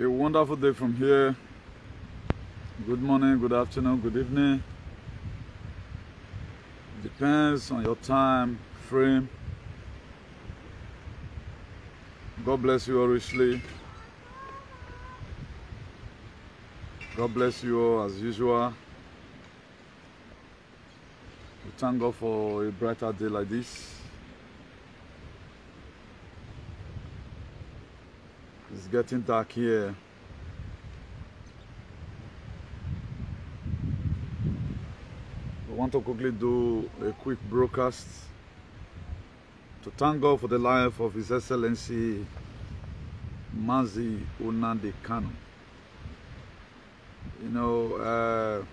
A wonderful day from here. Good morning, good afternoon, good evening. Depends on your time frame. God bless you all richly. God bless you all as usual. We thank God for a brighter day like this. It's getting dark here. I want to quickly do a quick broadcast to thank God for the life of His Excellency Mazi Nnamdi Kanu. You know,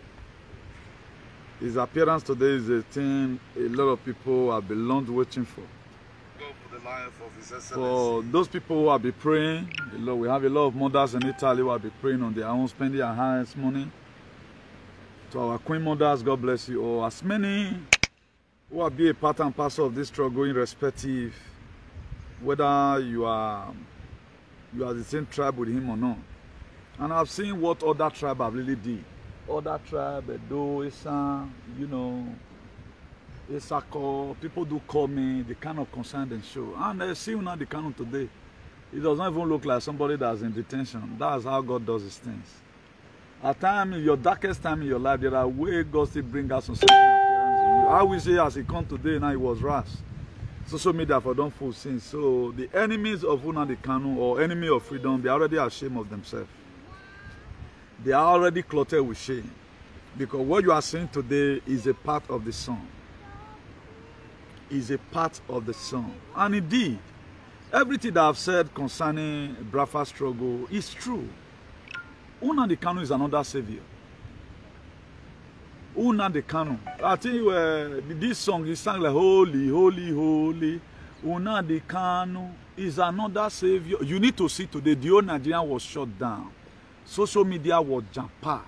his appearance today is a thing a lot of people have been long waiting for. For the life of His Excellency. For those people who have been praying, we have a lot of mothers in Italy who have been praying on their own, spending their highest money. To our Queen Mothers, God bless you all. As many who have been a part and parcel of this struggle, irrespective whether you are the same tribe with him or not. And I've seen what other tribe have really did. Other tribe, Edo, Isan, you know, Isako, people do call me, the kind of concern they show. And I see Nnamdi Kanu today. It does not even look like somebody that's in detention. That's how God does his things. At times, in your darkest time in your life, there are ways God still brings out some certain appearance in you. I will say, as he come today, now he was rash. Social media for don't fool sin. So the enemies of Nnamdi Kanu or enemy of freedom, they are already ashamed of themselves. They are already clotted with shame. Because what you are seeing today is a part of the song. Is a part of the song. And indeed, everything that I've said concerning Biafra struggle is true. Nnamdi Kanu is another savior. Nnamdi Kanu. I think this song is sang like holy, holy, holy. Nnamdi Kanu is another savior. You need to see today, the whole Nigeria was shut down. Social media was jam-packed.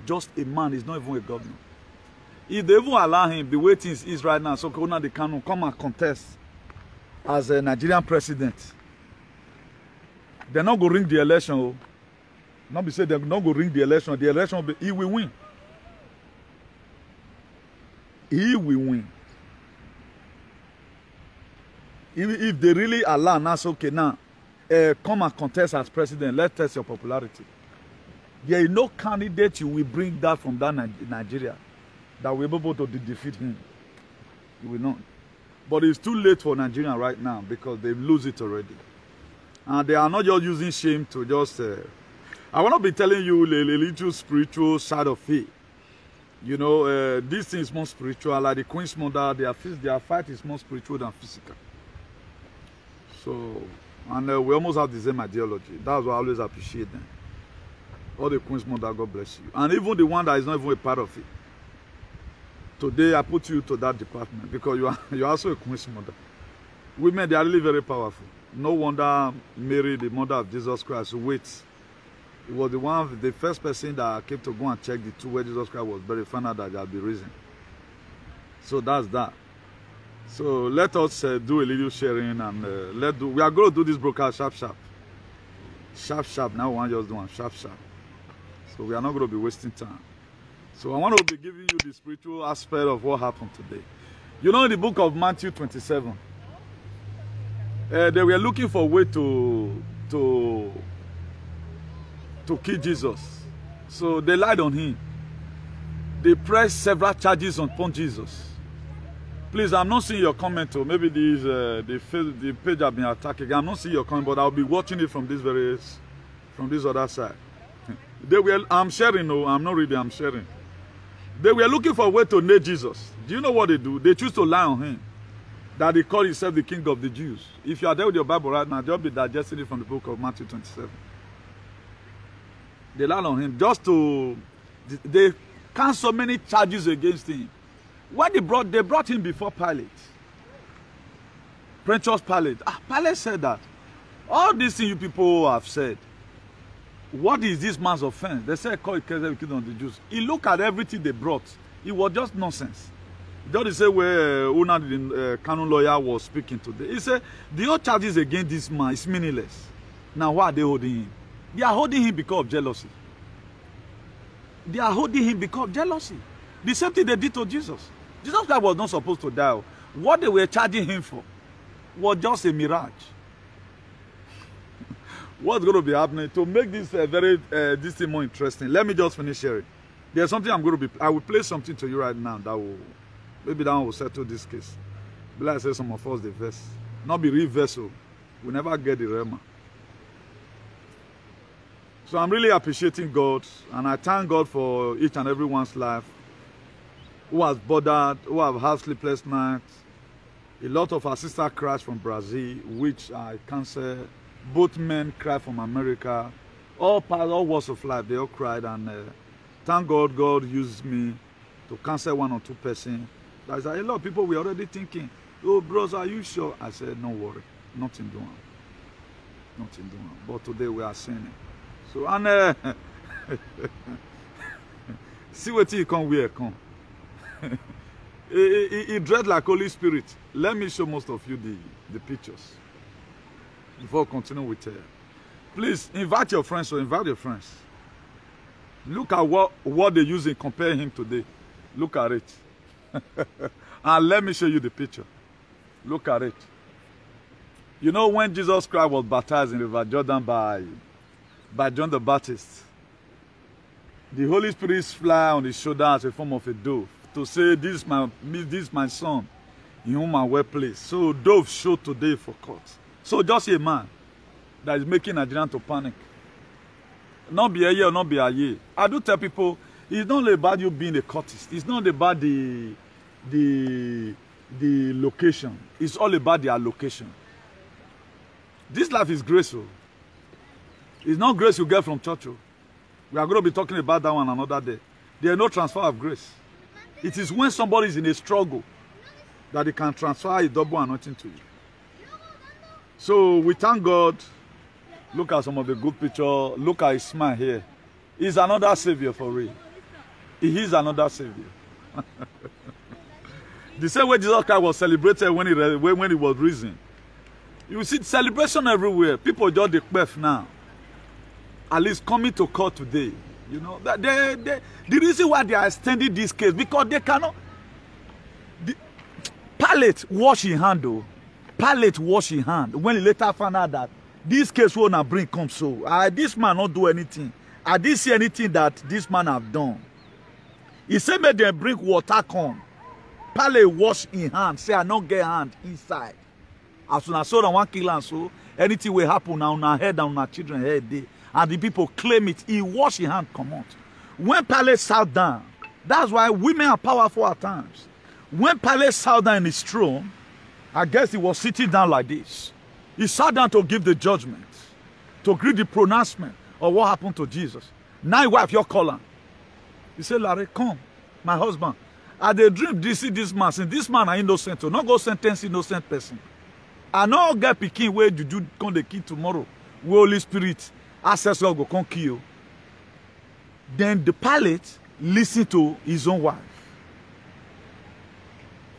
Just a man, is not even a governor. If they even allow him, the way things is right now, so Nnamdi Kanu come and contest as a Nigerian president. They're not going to ring the election. Not be said they're not going to ring the election. The election will be, he will win. He will win. If they really allow now, so okay, now come and contest as president. Let's test your popularity. There is no candidate you will bring that from that Nigeria that will be able to defeat him. You will not. But it's too late for Nigeria right now because they lose it already. And they are not just using shame to just... I want to be telling you a little spiritual side of it. You know, this thing is more spiritual. Like the Queen's Mother, their fight is more spiritual than physical. So, and we almost have the same ideology. That's why I always appreciate them. All the Queen's Mother, God bless you. And even the one that is not even a part of it. Today, I put you to that department because you're also a Queen's Mother. Women, they are really very powerful. No wonder Mary, the mother of Jesus Christ, waits. It was the first person that came to go and check the tomb where Jesus Christ was buried, found out that he had been risen. So that's that. So let us do a little sharing and we are going to do this broadcast sharp. Sharp. Now we want to just do one sharp. So we are not going to be wasting time. So I want to be giving you the spiritual aspect of what happened today. You know, in the book of Matthew 27, they were looking for a way to kill Jesus. So they lied on him. They pressed several charges upon Jesus. Please, I'm not seeing your comment. Or maybe the page have been attacked again. I'm not seeing your comment, but I'll be watching it from this other side. I'm sharing. No, I'm not reading. I'm sharing. They were looking for a way to nail Jesus. Do you know what they do? They choose to lie on him. That he called himself the King of the Jews. If you are there with your Bible right now, just be digesting it from the book of Matthew 27. They lied on him just to... They cast so many charges against him. When they brought him before Pilate. Pontius Pilate. Pilate said that. All these things you people have said. What is this man's offense? They said, call it King of the Jews. He looked at everything they brought. It was just nonsense. Just the same way Nnamdi Kanu lawyer was speaking today. He said, the whole charges against this man is meaningless. Now, why are they holding him? They are holding him because of jealousy. They are holding him because of jealousy. The same thing they did to Jesus. Jesus Christ was not supposed to die. What they were charging him for was just a mirage. What's going to be happening to make this this thing more interesting? Let me just finish here. There's something I'm going to be. I will play something to you right now that will maybe that one will settle this case. But like I say, some of us the verse, not be real vessel. We never get the rema. So I'm really appreciating God, and I thank God for each and everyone's life who has bothered, who have had sleepless nights. A lot of our sisters cried from Brazil, which I cancel. Both men cried from America. All walks of life, they all cried, and thank God, God used me to cancel 1 or 2 persons. There's a lot of people were already thinking, oh, bros, are you sure? I said, no worry, nothing doing. Nothing doing. But today we are seeing it. So, and see what he come where come. He dread like Holy Spirit. Let me show most of you the pictures before I continue with please invite your friends or invite your friends. Look at what they use and compare him today. Look at it. And let me show you the picture. Look at it. You know when Jesus Christ was baptized in the River Jordan by John the Baptist, the Holy Spirit fly on his shoulder as a form of a dove to say, this is my son in whom I well pleased. So dove showed today for court. So just a man that is making Nigerian to panic. Not be a year or not be a year. I do tell people, it's not about you being a courtist. It's not about the location. It's all about the allocation. This life is graceful. It's not grace you get from church. We are going to be talking about that one another day. There is no transfer of grace. It is when somebody is in a struggle that he can transfer a double anointing to you. So we thank God. Look at some of the good picture. Look at his smile here. He's another savior for real. He is another savior. The same way Jesus Christ was celebrated when he was risen. You see celebration everywhere. People just declare now. At least coming to court today. You know, the reason why they are extending this case, because they cannot. Pilate wash his hand though. Pilate wash his hand when he later found out that this case will not bring come so. This man not do anything. I didn't see anything that this man have done. He said make them bring water come. Pilate wash his hand. Say I not get hand inside. As soon as so one kill and so anything will happen now on our head and on our children's head day. And the people claim it. He wash his hand come out. When Pilate sat down, that's why women are powerful at times. When Pilate sat down in his throne, I guess he was sitting down like this. He sat down to give the judgment, to give the pronouncement of what happened to Jesus. Now, wife, you're calling. He said, Larry, come, my husband. I dey dream this man. Since this man are innocent, to not go sentence innocent person. I not get picking where you do come the key tomorrow. Where Holy Spirit, access God go come kill. Then the Pilate listened to his own wife.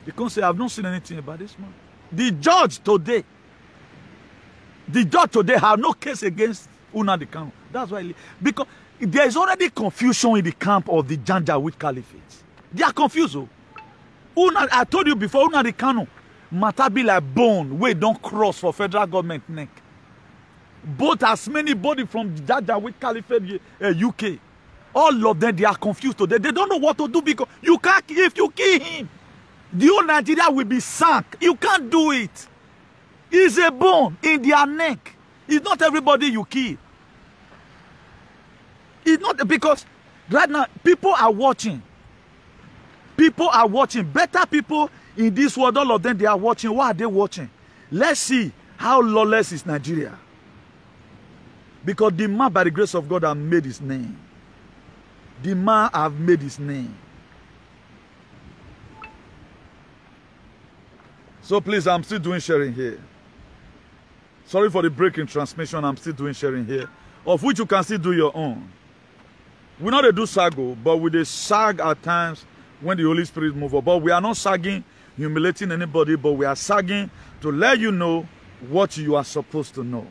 Because say, I've not seen anything about this man. The judge today have no case against Una the camp. That's why, because there is already confusion in the camp of the Janjaweed Caliphate. They are confused. Una, I told you before, Una the Kano matter be like bone where don't cross for federal government neck. Both as many body from the Janjaweed Caliphate UK, all of them they are confused today. They don't know what to do because you can't. If you kill him, the whole Nigeria will be sunk. You can't do it. It's a bone in their neck. It's not everybody you kill. It's not because right now people are watching. People are watching. Better people in this world, all of them, they are watching. What are they watching? Let's see how lawless is Nigeria. Because the man, by the grace of God, have made his name. The man have made his name. So please, I'm still doing sharing here. Sorry for the break in transmission. I'm still doing sharing here, of which you can still do your own. We know they do sago, but we they sag at times when the Holy Spirit move up. But we are not sagging, humiliating anybody, but we are sagging to let you know what you are supposed to know.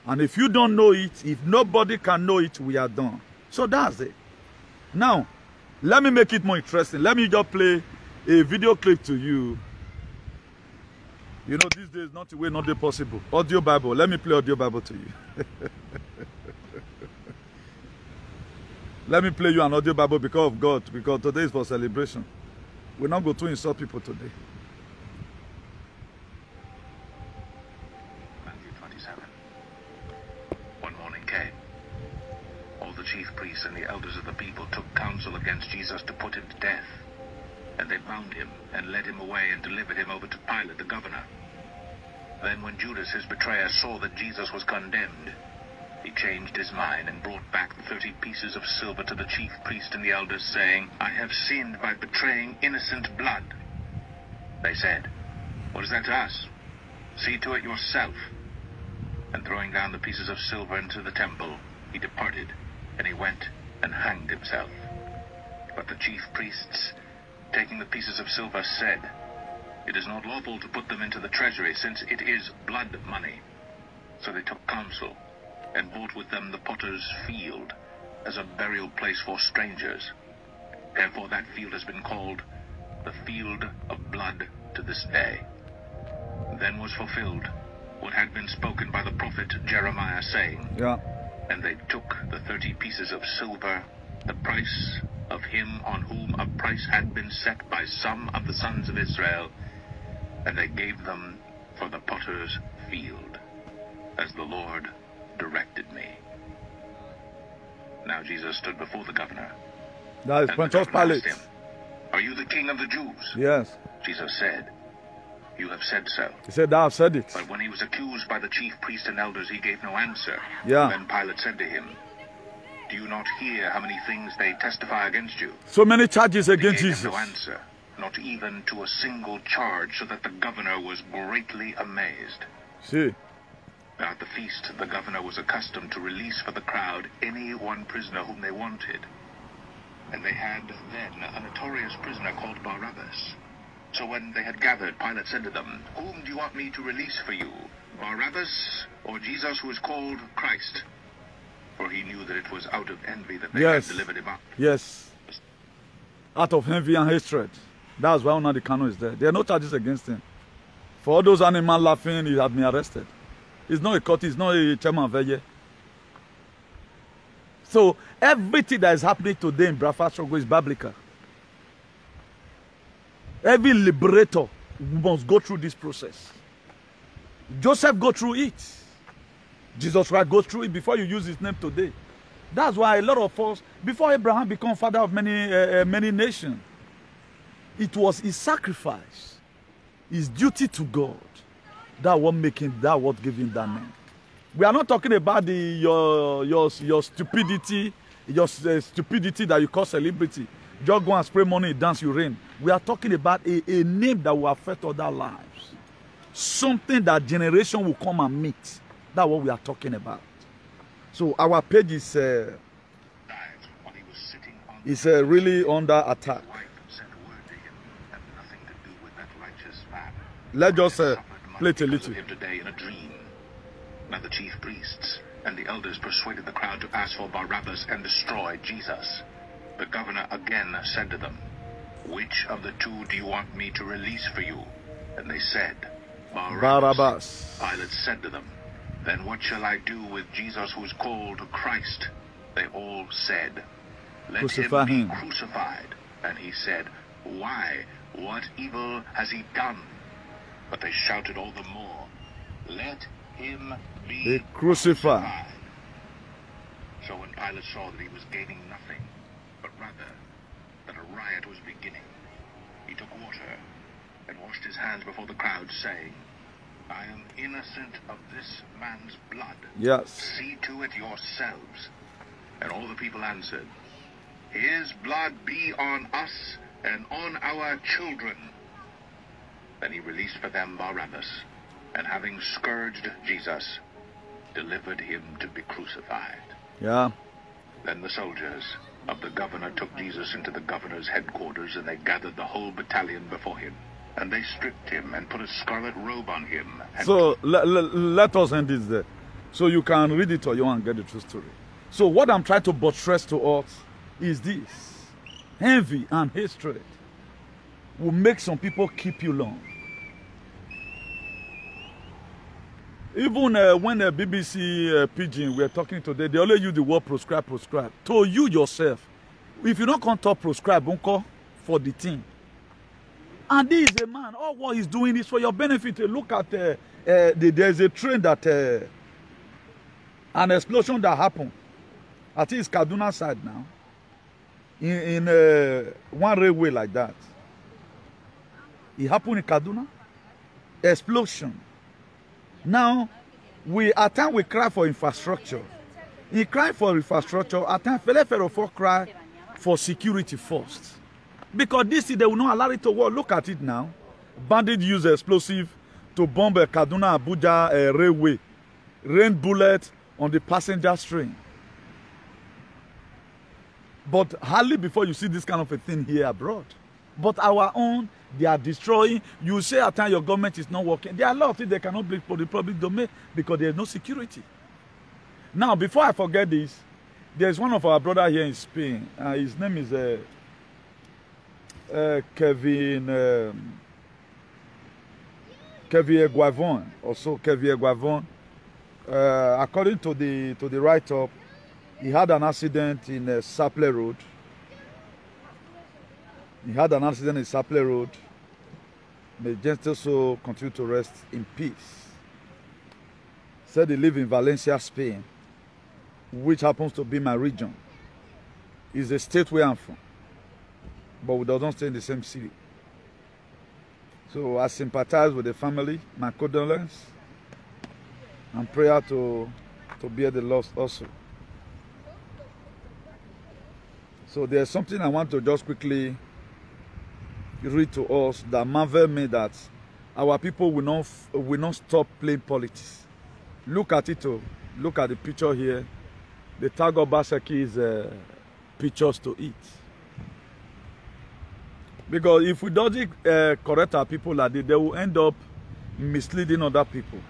And if you don't know it, if nobody can know it, we are done. So that's it. Now, let me make it more interesting. Let me just play a video clip to you. You know, these days, not way, not possible. Audio Bible. Let me play Audio Bible to you. Let me play you an Audio Bible because of God. Because today is for celebration. We're not going to insult people today. Matthew 27. One morning came. All the chief priests and the elders of the people took counsel against Jesus to put him to death. And they bound him and led him away and delivered him over to Pilate the governor. Then when Judas his betrayer saw that Jesus was condemned, he changed his mind and brought back the 30 pieces of silver to the chief priest and the elders, saying, I have sinned by betraying innocent blood. They said, What is that to us? See to it yourself. And throwing down the pieces of silver into the temple, he departed, and he went and hanged himself. But the chief priests, taking the pieces of silver, said, It is not lawful to put them into the treasury, since it is blood money. So they took counsel, and bought with them the potter's field, as a burial place for strangers. Therefore that field has been called the field of blood to this day. Then was fulfilled what had been spoken by the prophet Jeremiah, saying, And they took the 30 pieces of silver, the price of him on whom a price had been set by some of the sons of Israel, and they gave them for the potter's field, as the Lord directed me. Now Jesus stood before the governor. That is Pontius Pilate. Him, Are you the king of the Jews? Yes. Jesus said, You have said so. He said, I have said it. But when he was accused by the chief priests and elders, he gave no answer. Yeah. Then Pilate said to him, Do you not hear how many things they testify against you? So many charges against He gave Jesus. him no answer, not even to a single charge, so that the governor was greatly amazed. See. Now at the feast, the governor was accustomed to release for the crowd any one prisoner whom they wanted. And they had then a notorious prisoner called Barabbas. So when they had gathered, Pilate said to them, Whom do you want me to release for you, Barabbas or Jesus, who is called Christ? For he knew that it was out of envy that they had delivered him up. Yes. Out of envy and hatred. That's why Nnamdi Kanu is there. There are no charges against him. For all those animals laughing, he had been arrested. He's not a court, he's not a chairman of Veye. So everything that is happening today in Biafra struggle is biblical. Every liberator must go through this process. Joseph go through it. Jesus Christ go through it before you use his name today. That's why a lot of us, before Abraham became father of many nations, it was his sacrifice, his duty to God, that what making that what giving that name. We are not talking about your stupidity, stupidity that you call celebrity. Just go and spray money, dance, you rain. We are talking about a name that will affect other lives. Something that generation will come and meet. That's what we are talking about. So our page is really under attack. Let's just play it a little. Today in a dream. Now the chief priests and the elders persuaded the crowd to ask for Barabbas and destroy Jesus. The governor again said to them, Which of the two do you want me to release for you? And they said, Barabbas. Pilate said to them, Then what shall I do with Jesus who is called Christ? They all said, Let him be crucified. And he said, Why? What evil has he done? But they shouted all the more, Let him be crucified. So when Pilate saw that he was gaining nothing, but rather that a riot was beginning, he took water and washed his hands before the crowd, saying, I am innocent of this man's blood. Yes. See to it yourselves. And all the people answered, His blood be on us and on our children. Then he released for them Barabbas, and having scourged Jesus, delivered him to be crucified. Yeah. Then the soldiers of the governor took Jesus into the governor's headquarters, and they gathered the whole battalion before him. And they stripped him and put a scarlet robe on him. So let us end this there. So you can read it or you want to get the true story. So what I'm trying to buttress to us is this. Envy and hatred will make some people keep you long. Even when the BBC Pidgin were talking today, they only use the word proscribe, proscribe. To you yourself, if you don't come talk proscribe, don't call for the thing. And this is a man, all what he's doing is for your benefit. Look at, there's a train that, an explosion that happened. I think it's Kaduna side now. In one railway like that. It happened in Kaduna. Explosion. Now, at times we cry for infrastructure. In cry for infrastructure, at times Fele cry for security first. Because this they will not allow it to work. Look at it now. Bandits use explosive to bomb a Kaduna Abuja railway. Rain bullet on the passenger train. But hardly before you see this kind of a thing here abroad. But our own, they are destroying. You say at times your government is not working. There are a lot of things they cannot bring for the public domain because there is no security. Now, before I forget this, there's one of our brothers here in Spain. His name is Kevin Eguavon. Also, Kevin Eguavon. According to the write-up, he had an accident in Saple Road. He had an accident in Saple Road. May gentle soul continue to rest in peace. Said he lives in Valencia, Spain, which happens to be my region. It's a state where I'm from, but we don't stay in the same city. So I sympathize with the family, my condolence, and prayer to bear the loss also. So there's something I want to just quickly read to us that marvel me that our people will not stop playing politics. Look at it. Look at the picture here. The tag of Obaseki's pictures to eat. Because if we don't correct our people like this, they will end up misleading other people.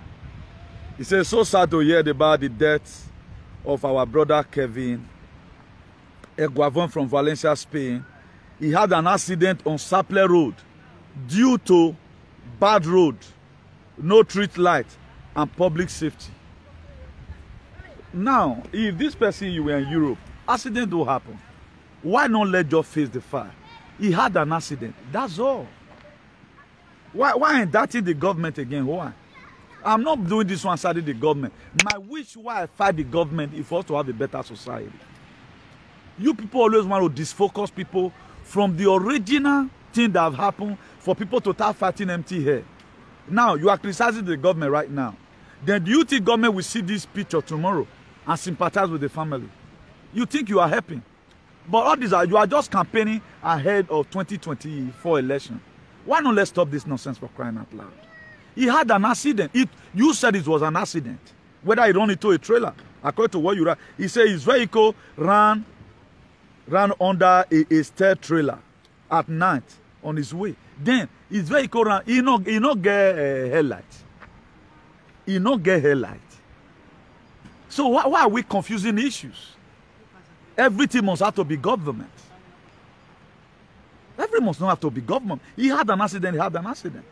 He says, so sad to hear about the death of our brother Kevin Eguavon from Valencia, Spain. He had an accident on Saple Road due to bad road, no street light, and public safety. Now, if this person you were in Europe, accident will happen. Why not let you face the fire? He had an accident. That's all. Why indicting the government again? Why? I'm not doing this one siding the government. My wish why I fight the government is for us to have a better society. You people always want to disfocus people from the original thing that have happened for people to start fighting empty here. Now, you are criticizing the government right now. Then do you think government will see this picture tomorrow and sympathize with the family? You think you are helping. But all these you are just campaigning ahead of 2024 election. Why not let's stop this nonsense for crying out loud? He had an accident. You said it was an accident. Whether he ran into a trailer, according to what you read, he said his vehicle ran under a stair trailer at night on his way. Then his vehicle ran, he not get a headlight. He not get headlight. So why are we confusing issues? Everything must have to be government. Everything must not have to be government. He had an accident, he had an accident.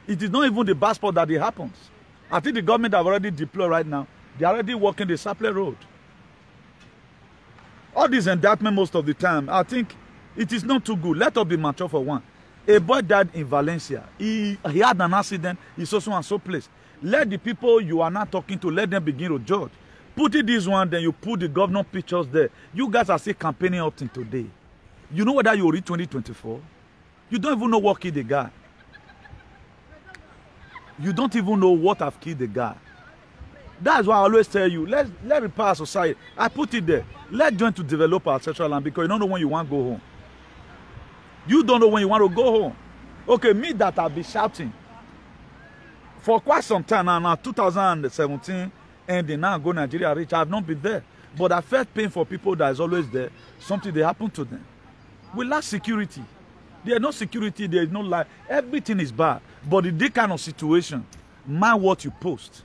It is not even the bad spot that it happens. I think the government have already deployed right now. They are already working the Saple Road. All this indictment most of the time, I think it is not too good. Let us be mature for one. A boy died in Valencia. He had an accident. He's so and so place. Let the people you are not talking to, let them begin to judge. Put it this one, then you put the governor pictures there. You guys are still campaigning up till today. You know whether you read 2024? You don't even know what killed the guy. You don't even know what have killed the guy. That's why I always tell you, let's repair our society. I put it there. Let's join to develop our sexual land because you don't know when you want to go home. You don't know when you want to go home. Okay, me that I've been shouting for quite some time now 2017 ending now go Nigeria rich. I have not been there. But I felt pain for people that is always there. Something they happen to them. We lack security. There is no security, there is no life. Everything is bad. But in this kind of situation, mind what you post.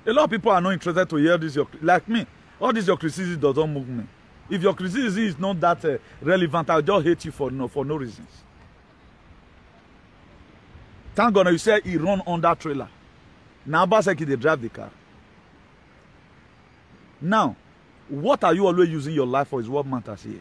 A lot of people are not interested to hear this. Like me, all this your criticism doesn't move me. If your criticism is not that relevant, I'll just hate you for no reasons. Thank God you say he run on that trailer. Now Obaseki they drive the car. Now, what are you always using your life for is what matters here.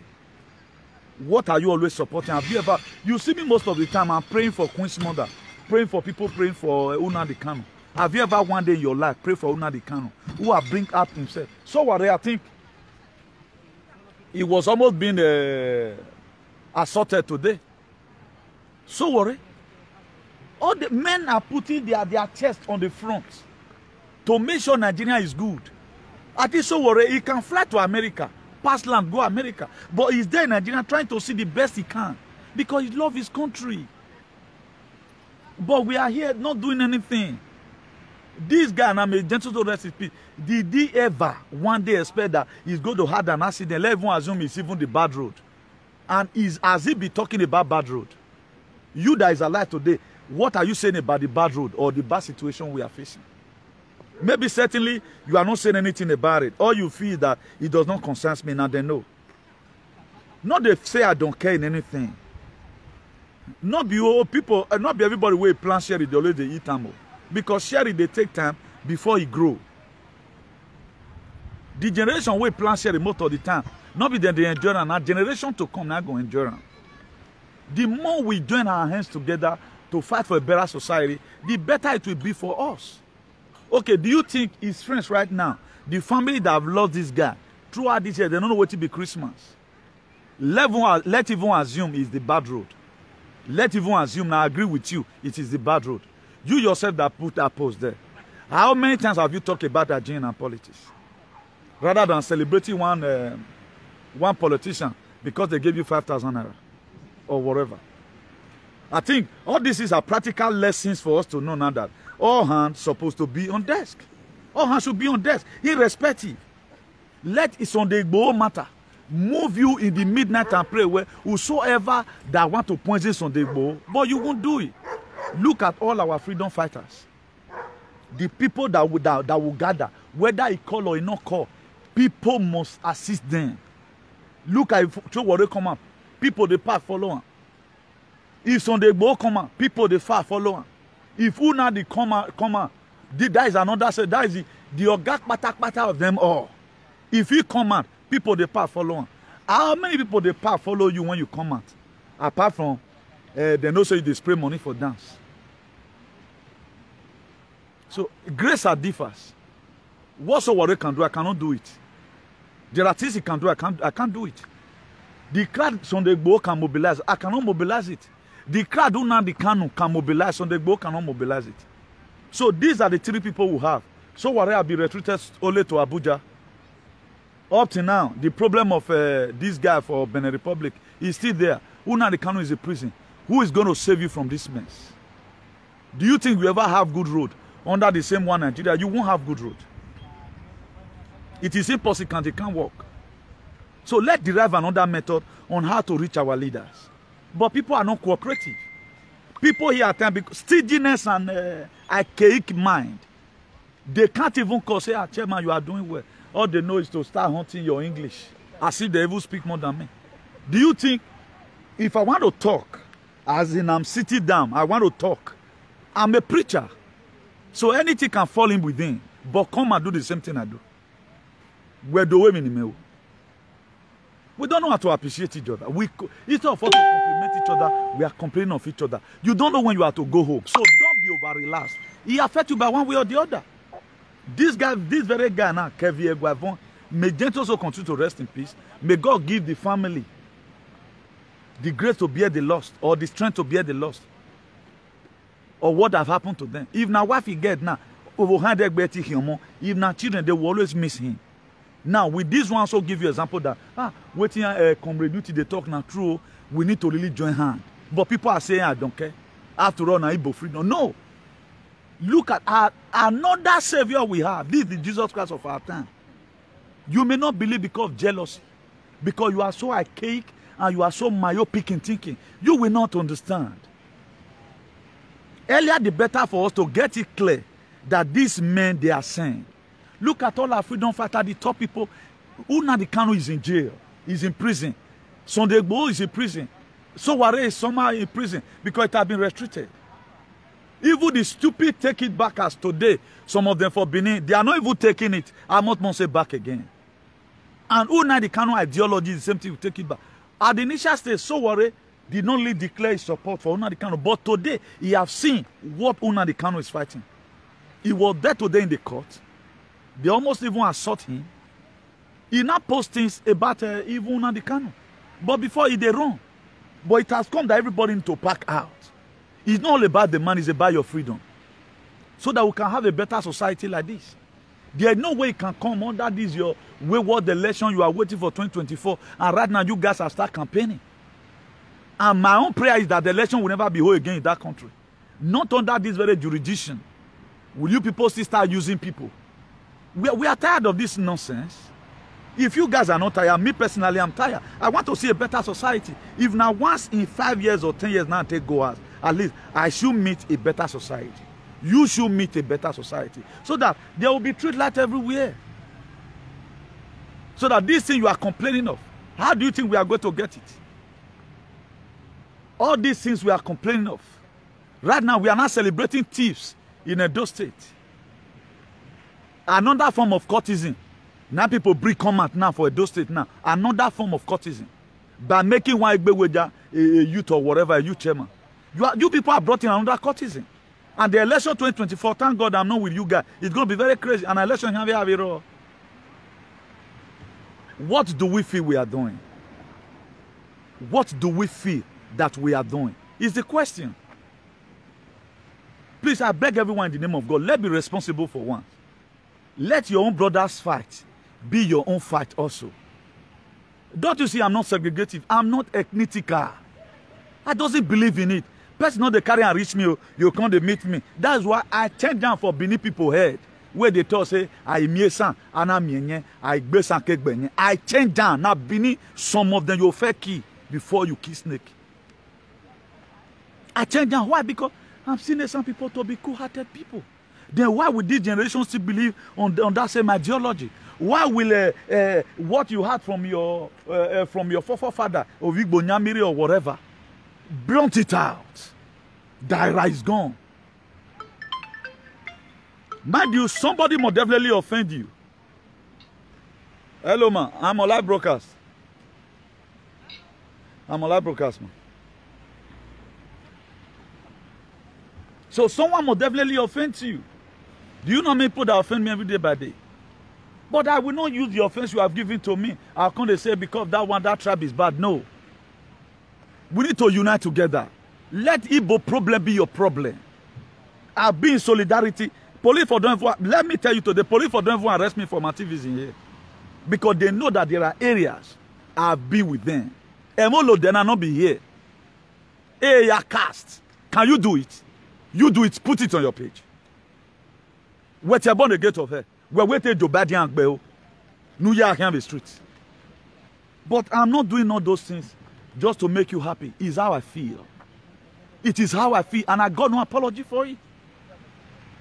What are you always supporting? Have you ever, you see me most of the time, I'm praying for Queen's mother, praying for people, praying for Nnamdi Kanu. Have you ever one day in your life prayed for Nnamdi Kanu, who have bring up himself? So what I think, he was almost being assaulted today. So worry. All the men are putting their chest on the front to make sure Nigeria is good. I think so worry, he can fly to America, pass land, go America. But he's there in Nigeria trying to see the best he can because he loves his country. But we are here not doing anything. This guy, and I'm a gentle to rest his peace, did he ever one day expect that he's going to have an accident? Let everyone assume it's even the bad road. And as he be talking about bad road. You that is alive today, what are you saying about the bad road or the bad situation we are facing? Maybe certainly you are not saying anything about it. Or you feel that it does not concern me, now they know. Not they say I don't care in anything. Not be all people, not be everybody will plant sherry, they always they eat them. Because sherry they take time before it grow. The generation will plant sherry most of the time. Not be then they enjoy and our generation to come now go enjoy them. The more we join our hands together to fight for a better society, the better it will be for us. Okay, do you think his friends right now, the family that have lost this guy, throughout this year, they don't know what to be Christmas? Let even assume it's the bad road. Let even assume, now I agree with you, it is the bad road. You yourself that put that post there. How many times have you talked about agenda and politics? Rather than celebrating one politician because they gave you 5,000 naira or whatever. I think all this is a practical lessons for us to know now that all hands supposed to be on desk. All hands should be on desk, irrespective. Let it on the Igbo matter. Move you in the midnight and pray where whosoever that want to poison on the Igbo, but you won't do it. Look at all our freedom fighters. The people that will gather, whether he call or he not call, people must assist them. Look at if Chowore come up, people they pass follow him. If Sunday Igbo come out, people they far follow him. If Nnamdi come out, that is another say that is the ogak pata of them all. If he come out, people they pass follow him. How many people they pass follow you when you come out? Apart from they know say they spray money for dance. So grace are differs. What Sowore can do, I cannot do it. There are things he can do, I can't do it. The crowd Sunday Igbo can mobilize, I cannot mobilize it. The crowd Nnamdi Kanu can mobilize, Sunday Igbo cannot mobilize it. So these are the three people we have. So Sowore have been retreated only to Abuja. Up to now, the problem of this guy for Benin Republic is still there. Nnamdi Kanu is in prison. Who is going to save you from this mess? Do you think we ever have good road under the same one Nigeria? You won't have good road. It is impossible, it can't work. So let's derive another method on how to reach our leaders. But people are not cooperative. People here at times, stinginess and archaic mind. They can't even call, say, Chairman, you are doing well. All they know is to start hunting your English. As if they even speak more than me. Do you think, if I want to talk, as in I'm sitting down, I want to talk, I'm a preacher. So anything can fall in within. But come and do the same thing I do. We don't know how to appreciate each other. Instead of us to compliment each other, we are complaining of each other. You don't know when you have to go home. So don't be over-relaxed. He affects you by one way or the other. This guy, this very guy now, Kevin Egwavon, may gentle also continue to rest in peace. May God give the family the grace to bear the loss or the strength to bear the loss. Or what have happened to them. If now wife he get now, if now children, they will always miss him. Now, with this one, also give you example that, waiting comrade duty, they talk now true, we need to really join hands. But people are saying, I don't care. After all, now Igbo freedom. No. Look at another savior we have. This is the Jesus Christ of our time. You may not believe because of jealousy. Because you are so archaic and you are so myopic in thinking. You will not understand. Earlier, the better for us to get it clear that these men, they are saying, Look at all our freedom fighters, the top people. Nnamdi Kanu is in jail. He's in prison. Sunday Igboho is in prison. Sowore is somehow in prison because it has been restricted. Even the stupid take it back as today. Some of them for Benin, they are not even taking it. I'm not going to say back again. And Nnamdi Kanu ideology is the same thing. We take it back. At the initial stage, Sowore did not really declare his support for Nnamdi Kanu. But today, he have seen what Nnamdi Kanu is fighting. He was there today in the court. They almost even assault him. He now posts things about even Nnamdi Kanu. But before he they run. But it has come that everybody need to pack out. It's not all about the man, it's about your freedom. So that we can have a better society like this. There is no way you can come under this your wayward election you are waiting for 2024. And right now you guys have started campaigning. And my own prayer is that the election will never be held again in that country. Not under this very jurisdiction. Will you people still start using people? We are tired of this nonsense. If you guys are not tired, me personally, I'm tired. I want to see a better society. If now once in 5 years or 10 years now take go out, at least I should meet a better society. You should meet a better society. So that there will be street light everywhere. So that this thing you are complaining of, how do you think we are going to get it? All these things we are complaining of. Right now, we are not celebrating thieves in Edo State. Another form of courtesan. Now people bring comment now for Edo State now. Another form of courtesan. By making one a youth or whatever, a youth chairman. You people are brought in another courtesan. And the election 2024, thank God I'm not with you guys. It's going to be very crazy. And election here we have it all. What do we feel we are doing? What do we feel that we are doing? Is the question. Please, I beg everyone in the name of God, let's be responsible for once. Let your own brothers fight be your own fight also. Don't you see I'm not segregative? I'm not ethnicical. I doesn't believe in it. Person not they carry and reach me, you come to meet me. That's why I change down for Benin people head. Where they talk say, I miyesan, ana miyenye, I gbesan kegbenye. I change down. Now Benin, some of them you fake key before you kiss snake. I change down. Why? Because I'm seeing some people to be cool-hearted people. Then why would this generation still believe on that same ideology? Why will what you had from your forefather, or Igbo Nyamiri or whatever, blunt it out? Daira is gone. Mind you, somebody more definitely offend you. Hello, man. I'm on live broadcast. I'm on live broadcast, man. So someone will definitely offend you. Do you know how many people that offend me every day by day? But I will not use the offense you have given to me. I'll come and say because that tribe is bad. No. We need to unite together. Let Igbo problem be your problem. I'll be in solidarity. Police for don't let me tell you today, police for don't arrest me for my activism here. Because they know that there are areas I'll be with them. Emolo then I'll not be here. Hey, ya cast. Can you do it? You do it, put it on your page. Wait you're born the gate of hell. We're waiting to Badian Bell. New Year can be street. But I'm not doing all those things just to make you happy. It's how I feel. It is how I feel, and I got no apology for it.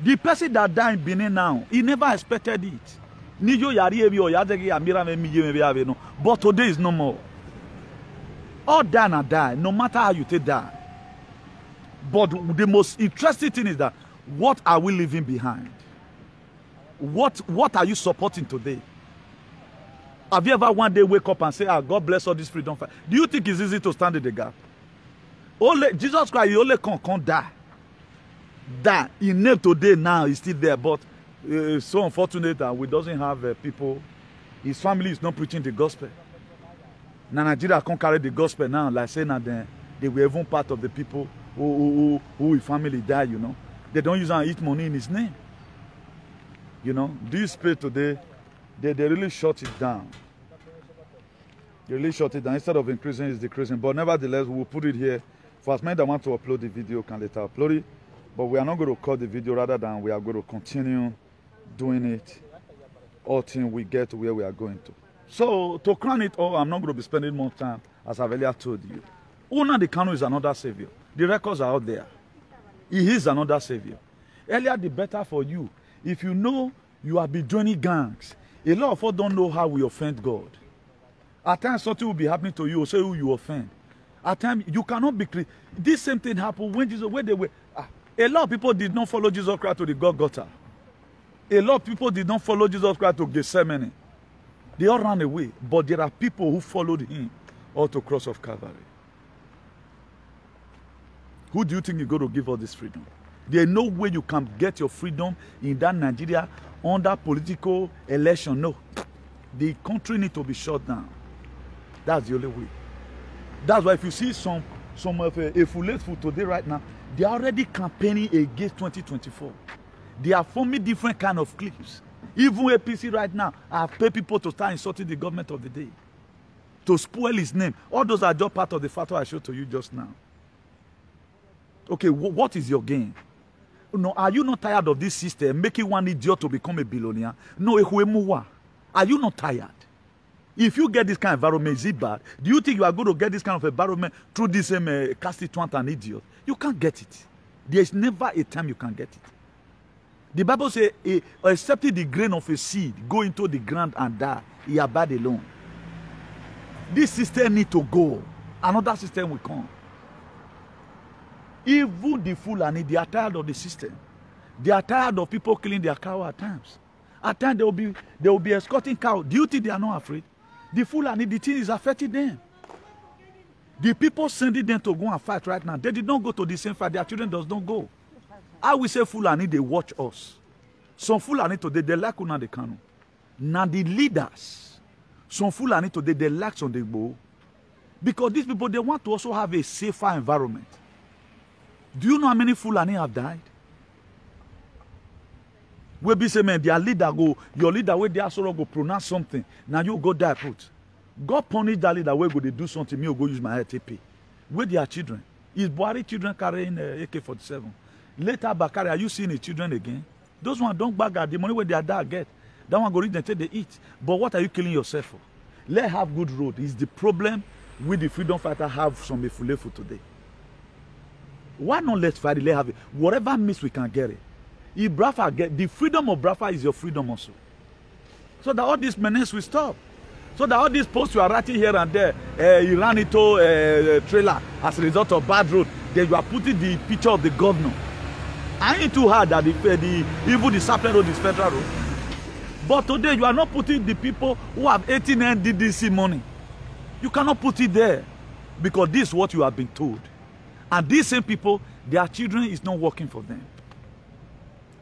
The person that died in Benin now, he never expected it. But today is no more. All die and die, no matter how you take die. But the most interesting thing is that what are we leaving behind? What are you supporting today? Have you ever one day wake up and say, ah, God bless all this freedom fight? Do you think it's easy to stand in the gap? Only Jesus Christ, he only can't die. Die. He named today now, he's still there, but it's so unfortunate that we doesn't have people. His family is not preaching the gospel. Now Nigeria can't carry the gospel now, like saying that they were even part of the people who his family died, you know. They don't use and eat money in his name. You know, this space today, they really shut it down. They really shut it down. Instead of increasing, it's decreasing. But nevertheless, we'll put it here. For as many that want to upload the video, can later upload it. But we are not going to cut the video, rather than we are going to continue doing it until we get to where we are going to. So, to crown it all, I'm not going to be spending more time, as I've earlier told you. Nnamdi Kanu is another savior. The records are out there. He is another savior. Earlier, the better for you. If you know You have been joining gangs. A lot of us don't know how we offend God. At times, something will be happening to you, or say who you offend. At times, you cannot be. This same thing happened when Jesus, when they were. A lot of people did not follow Jesus Christ to the Golgotha. A lot of people did not follow Jesus Christ to Gethsemane. They all ran away. But there are people who followed him all to cross of Calvary. Who do you think is going to give us this freedom? There is no way you can get your freedom in that Nigeria under political election. No. The country needs to be shut down. That's the only way. That's why if you see some of a Efulefu today right now, they are already campaigning against 2024. They are forming different kind of clips. Even APC right now have paid people to start insulting the government of the day, to spoil his name. All those are just part of the factor I showed to you just now. Okay, what is your gain? No, are you not tired of this system making one idiot to become a billionaire? No, are you not tired? If you get this kind of environment, is it bad? Do you think you are going to get this kind of environment through this constituent and idiot? You can't get it. There is never a time you can get it. The Bible says, excepting the grain of a seed go into the ground and die, he abide alone. This system needs to go. Another system will come. Even the Fulani, they are tired of the system. They are tired of people killing their cow at times. At times they will be escorting cow. Do you think they are not afraid? The Fulani, the thing is affecting them. The people sending them to go and fight right now, they did not go to the same fight. Their children does not go. I will say Fulani, they watch us. Some Fulani today, they like Nnamdi Kanu. Now the leaders, some Fulani today, they like Sunday-Igboho. Because these people, they want to also have a safer environment. Do you know how many Fulani have died? We be say, man, their leader go, your leader where they are sort of go pronounce something. Now you go die put. God punish that leader where go they do something, me will go use my head to pay. Where their children? Is Buhari children carrying AK-47? Later, Bakari, are you seeing the children again? Those ones don't bag at the money where their dad get. That one go read and take they eat. But what are you killing yourself for? Let's have good road. Is the problem with the freedom fighter have some Efulefu today? Why not let's fight it? Let's have it. Whatever miss we can get it. If Brafa get the freedom of Brafa is your freedom also. So that all this menace will stop. So that all these posts you are writing here and there, you ran into a trailer as a result of bad road, then you are putting the picture of the governor. I ain't too hard that even the Sapling road is federal road. But today you are not putting the people who have 18 NDDC money. You cannot put it there. Because this is what you have been told. And these same people, their children is not working for them.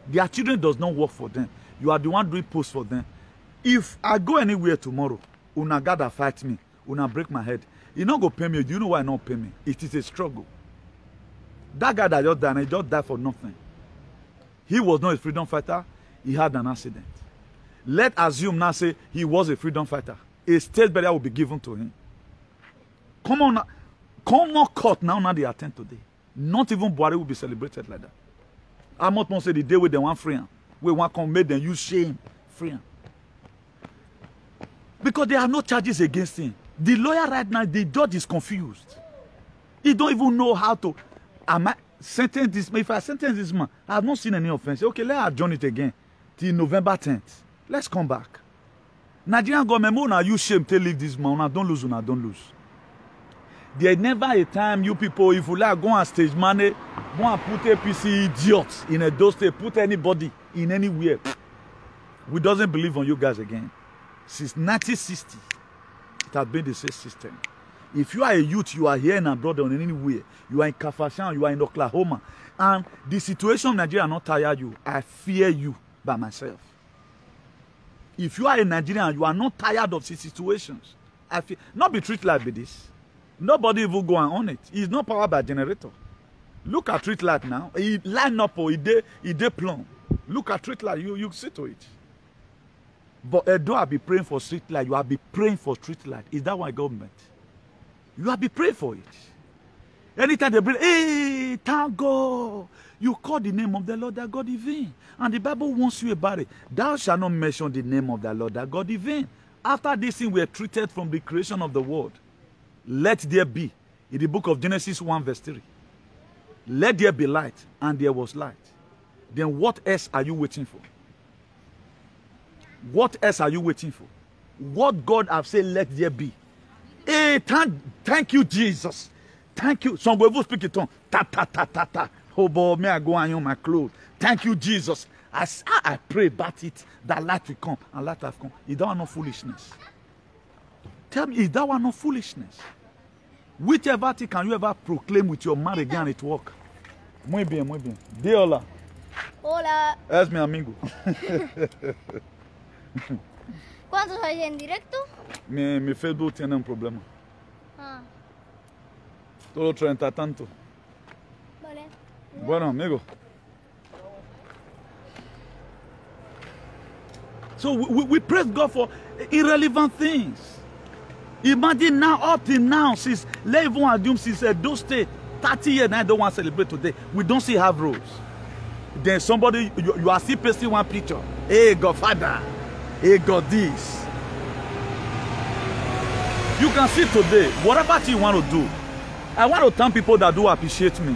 Their children does not work for them. You are the one doing posts for them. If I go anywhere tomorrow, una gather fight me, una break my head, you not go pay me. Do you know why not pay me? It is a struggle. That guy that just died, he just died for nothing. He was not a freedom fighter. He had an accident. Let's assume now say he was a freedom fighter. A state burial will be given to him. Come on now. Come on court now they attend today. Not even Buhari will be celebrated like that. I'm not going to say the day where they want free him. We want to make them use shame. Free him. Because there are no charges against him. The lawyer right now, the judge is confused. He don't even know how to... Am I sentence this man? If I sentence this man, I have not seen any offense. Okay, let's adjourn it again till November 10th. Let's come back. Nigerian government, una use shame to leave this man. Una don't lose, una don't lose. There's never a time you people, if you like, go on stage money, go and put APC idiots in a dose, put anybody in anywhere. We doesn't believe on you guys again. Since 1960, it has been the same system. If you are a youth, you are here in abroad or anywhere, you are in Kafashan, you are in Oklahoma, and the situation in Nigeria not tire you, I fear you by myself. If you are a Nigerian, you are not tired of these situations. I fear, not be treated like this. Nobody will go and own it. It's not powered by generator. Look at Street Light now. He line up or he de plumb. Look at Street Light. You see to it. But don't I be praying for Street Light? You have be praying for Street Light. Is that why government? You have be praying for it. Anytime they bring, hey, thank God. You call the name of the Lord that God is vain. And the Bible wants you about it. Thou shalt not mention the name of the Lord that God is vain. After this thing, we are treated from the creation of the world. Let there be, in the book of Genesis 1 verse 3. Let there be light, and there was light. Then what else are you waiting for? What else are you waiting for? What God have said, let there be. Hey, thank you, Jesus. Thank you. Some people speak it on. Ta ta ta ta ta. Oh boy, may I go and on my clothes. Thank you, Jesus. I pray about it, that light will come, and light have come. Is that one not foolishness? Tell me, is that one not foolishness? Whichever thing can you ever proclaim with your mouth again at work? Muy bien, muy bien. Di hola. Hola. Es mi amigo. ¿Cuántos hay en directo? Mi Facebook tiene un problema. Ah, Todo 30 tanto. vale. Bueno, amigo. So we praise God for irrelevant things. Imagine now, up till now, since Levon Adum, since those state, 30 years now, I don't want to celebrate today. We don't see have rules. Then somebody, you are still pasting one picture. Hey, Godfather. Hey, God, this. You can see today, whatever you want to do, I want to thank people that do appreciate me.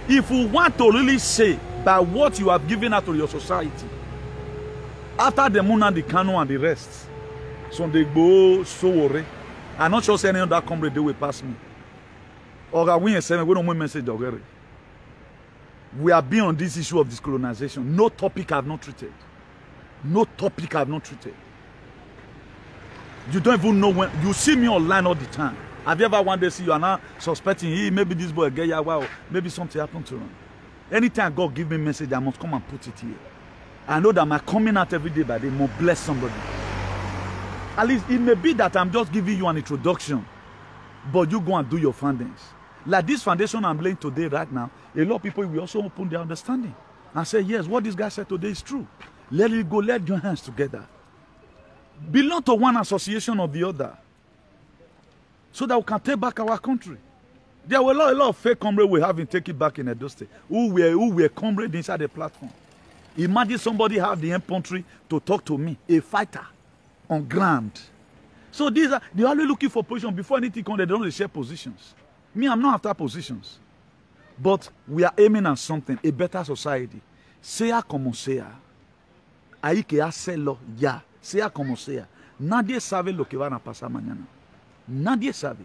If you want to really say by what you have given out to your society, after the moon and the canoe and the rest, so they go so worry. I'm not sure any other comrade they will pass me. Or I win a seven, we don't win message already. We have been on this issue of discolonization. No topic I have not treated. No topic I have not treated. You don't even know when you see me online all the time. Have you ever one day see you are now suspecting maybe this boy get ya wow, maybe something happened to him. Anytime God give me a message, I must come and put it here. I know that my coming out every day by day will bless somebody. At least it may be that I'm just giving you an introduction, but you go and do your findings. Like this foundation I'm laying today right now, a lot of people will also open their understanding and say, yes, what this guy said today is true. Let it go, let your hands together. Belong to one association or the other, so that we can take back our country. There were a lot of fake comrades we haven't taken back in Edo State, who were comrades inside the platform. Imagine somebody have the infantry to talk to me, a fighter, on ground. So they're always looking for position. Before anything comes, they don't share positions. Me, I'm not after positions. But we are aiming at something, a better society. Sea como sea. Ahí que hacerlo ya. Sea como sea. Nadie sabe lo que van a pasar mañana. Nadie sabe.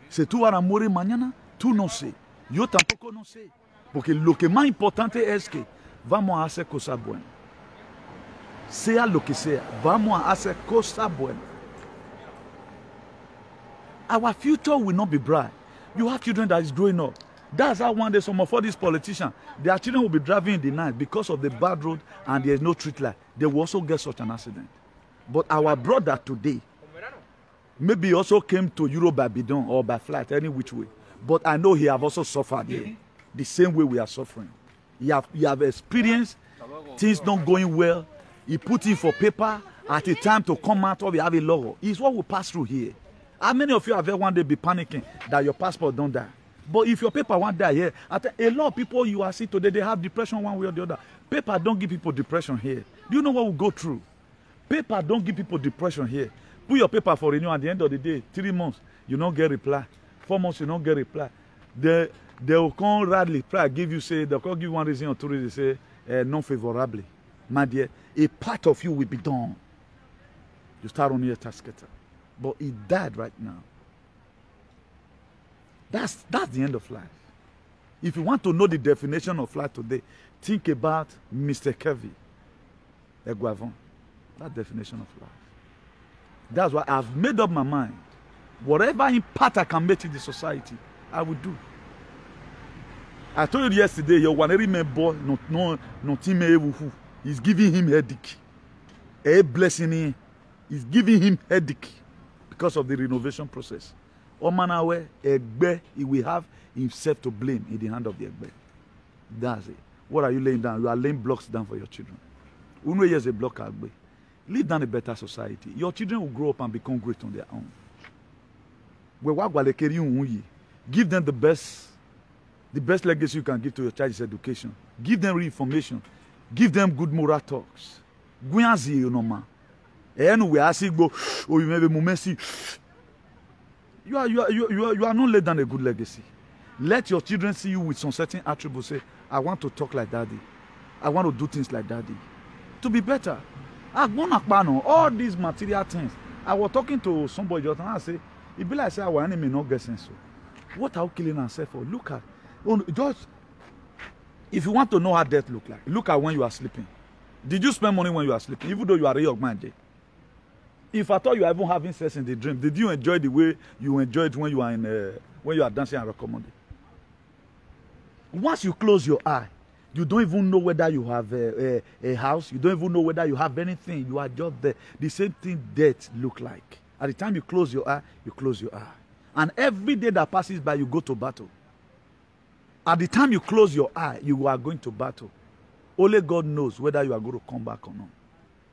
Si tú vas a morir mañana, tú no sé. Yo tampoco no sé. Porque lo que más importante es que vamos a hacer cosas buenas. Sea lo que sea, vamos a hacer cosas buenas. Our future will not be bright. You have children that is growing up. That's how one day some of all these politicians, their children will be driving in the night because of the bad road and there is no street light. They will also get such an accident. But our brother today, maybe he also came to Europe by bidon or by flight, any which way. But I know he have also suffered here, the same way we are suffering. He have experienced things not going well. He put in for paper at a time to come out of we have a law. It's what we pass through here. How many of you have ever one day be panicking that your passport don't die? But if your paper won't die here, a lot of people you are seeing today, they have depression one way or the other. Paper don't give people depression here. Do you know what we go through? Paper don't give people depression here. Put your paper for renewal at the end of the day, 3 months, you don't get reply. 4 months, you don't get reply. They will come radically reply, give you, say, they'll give you one reason or two reasons, say, non-favorably. My dear, a part of you will be done. You start on your tasketer. But he died right now. That's the end of life. If you want to know the definition of life today, think about Mr. Kevin Eguavon. That definition of life. That's why I've made up my mind. Whatever impact I can make in the society, I will do. I told you yesterday, your one boy, no team is giving him headache. A blessing him is giving him headache because of the renovation process. Omanawe, Egbe, he will have himself to blame in the hand of the Egbe. That's it. What are you laying down? You are laying blocks down for your children. Unwe is a block Egbe. Leave down a better society. Your children will grow up and become great on their own. Give them the best legacy you can give to your child's education. Give them information. Give them good moral talks. You are not laid down a good legacy. Let your children see you with some certain attributes. Say, I want to talk like daddy. I want to do things like daddy. To be better. All these material things. I was talking to somebody just and I say, it be like say our enemy not get sense. What are we killing ourselves for? Look at just if you want to know how death look like, look at when you are sleeping. Did you spend money when you are sleeping, even though you are a young man? If I thought you are even having sex in the dream, did you enjoy the way you enjoyed when you are in when you are dancing and recommending? Once you close your eye, you don't even know whether you have a house. You don't even know whether you have anything. You are just there. The same thing death look like. At the time you close your eye, you close your eye. And every day that passes by, you go to battle. At the time you close your eye, you are going to battle. Only God knows whether you are going to come back or not.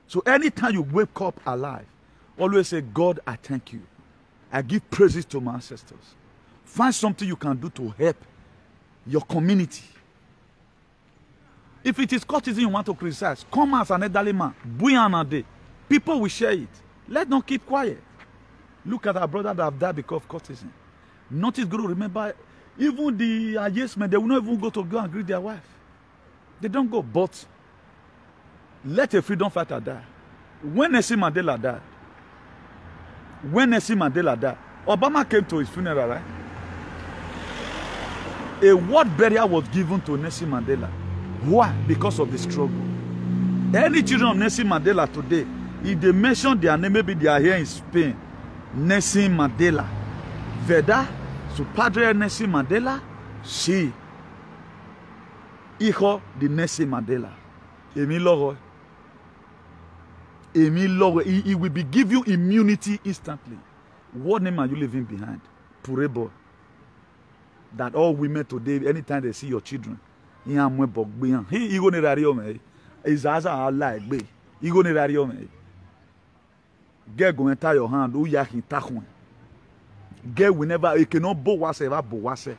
So anytime you wake up alive, always say, God, I thank you. I give praises to my ancestors. Find something you can do to help your community. If it is courtesan you want to criticize, come as an elderly man. Day. People will share it. Let them keep quiet. Look at our brother that have died because of courtesan. Notice going to remember, even the yes men, they will not even go and greet their wife. They don't go. But let a freedom fighter die. When Nelson Mandela died, Obama came to his funeral, right? A word burial was given to Nelson Mandela. Why? Because of the struggle. Any children of Nelson Mandela today, if they mention their name, maybe they are here in Spain. Nelson Mandela. Veda, su padre Nelson Mandela, sí. Hijo de Nelson Mandela. Emilio. He will be give you immunity instantly. What name are you leaving behind? Purebo. That all women today, anytime they see your children, he go ne radio me. Izaza like be. He go ne radio me. Get go enter your hand. Who ya hin takun. Get whenever you cannot bo wase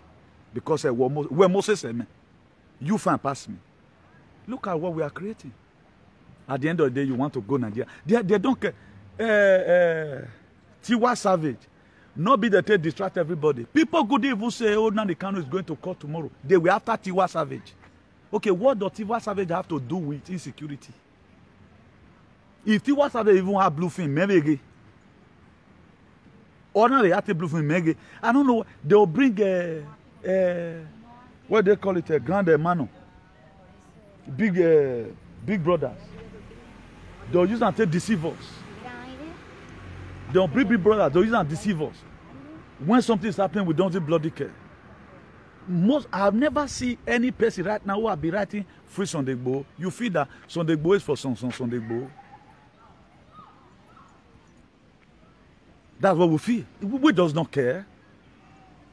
because we Moses me. You find past me. Look at what we are creating. At the end of the day, you want to go Nigeria. They don't care. Tiwa Savage. Not be that they distract everybody. People could even say, oh, now the Kanu is going to court tomorrow. They were after Tiwa Savage. Okay, what does Tiwa Savage have to do with insecurity? If Tiwa Savage even have bluefin, maybe or now they have to bluefin, maybe I don't know. They'll bring what they call it, a grand hermano, big brothers. They'll use and take deceive us. They'll bring big brothers. They'll use and deceive us. When something is happening, we don't bloody care. I have never seen any person right now who have been writing free Sunday Igboho. You feel that Sunday Igboho is for Sunday Igboho. That's what we feel. We does not care.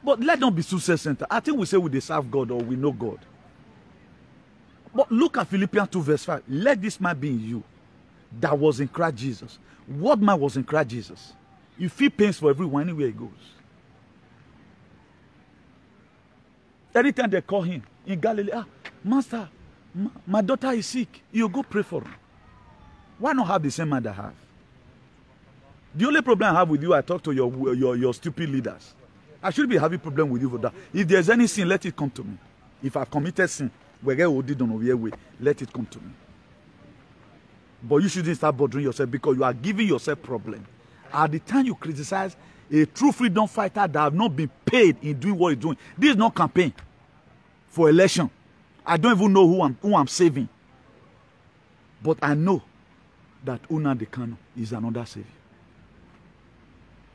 But let them be success center. I think we say we serve God or we know God. But look at Philippians 2 verse 5. Let this man be in you that was in Christ Jesus. What man was in Christ Jesus? You feel pains for everyone anywhere he goes. Anytime they call him in Galilee, Master, my daughter is sick. You go pray for her. Why not have the same man that I have? The only problem I have with you, I talk to your stupid leaders. I should be having problem with you for that. If there's any sin, let it come to me. If I've committed sin, let it come to me. But you shouldn't start bothering yourself because you are giving yourself problem. At the time you criticize a true freedom fighter that have not been paid in doing what he's doing. This is not campaign for election. I don't even know who I'm saving. But I know that Nnamdi Kanu is another savior.